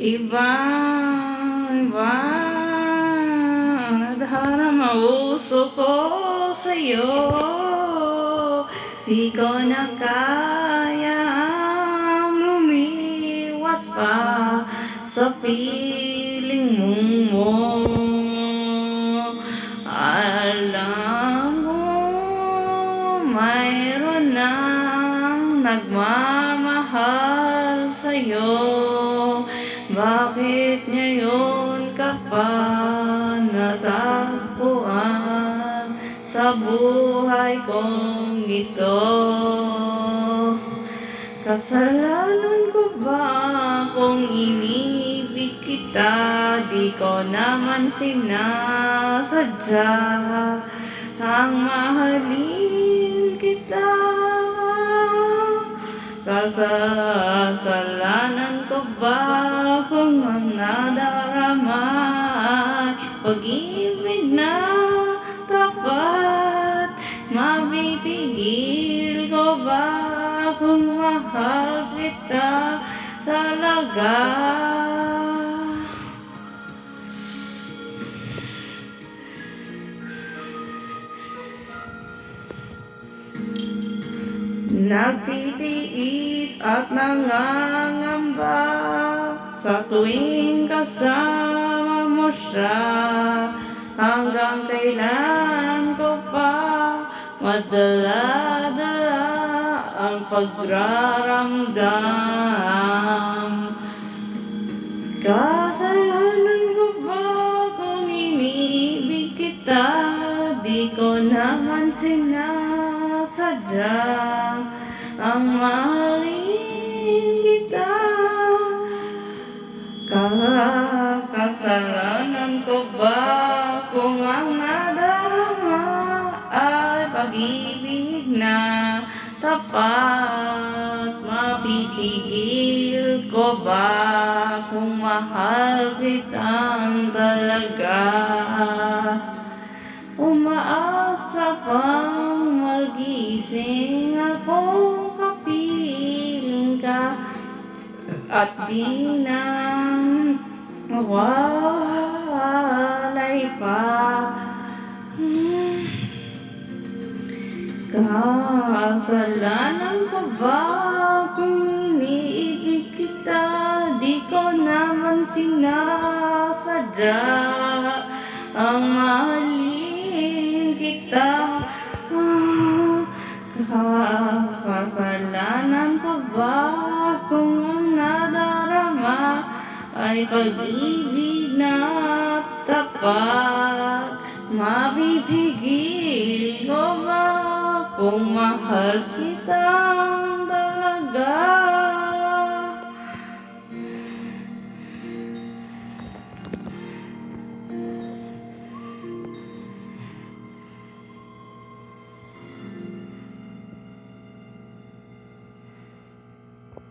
Ibang nadarama uso ko sa'yo. Di ko na kayang umiwas pa sa piling mo. Alam mo, mayroon nang nagmamahal sa'yo. Bakit ngayon ka pa natagpuan sa buhay kong ito? Kasalanan ko ba kung inibig kita? Di ko naman sinasadya ang mahalin kita. Kasalanan ko ba kung ang nadarama ay pag-ibig na tapat? Mapipigil ko ba kung mahal kita talaga? Nagtitiis at nangangamba sa tuwing kasama mo siya. Hanggang kailan ko pa madala-dala ang pagraramdam? Kasalanan ko ba kung inibig kita? Di ko naman sinasadya ang mahalin kita. Kasalanan ko ba kung ang nadarama ay pag-ibig na tapat? Mapipigil ko ba kung mahal kitang talaga? Umaasa pang magising akong kapiling ka at di na mawalay pa. Kasalanan ko ba kung iniibig kita? Di ko naman sinasadya ang mahalin kita. Kasalanan ko ba kung ang nadarama ay pag-ibig na tapat? Mapipigil ko ba kung mahal kita?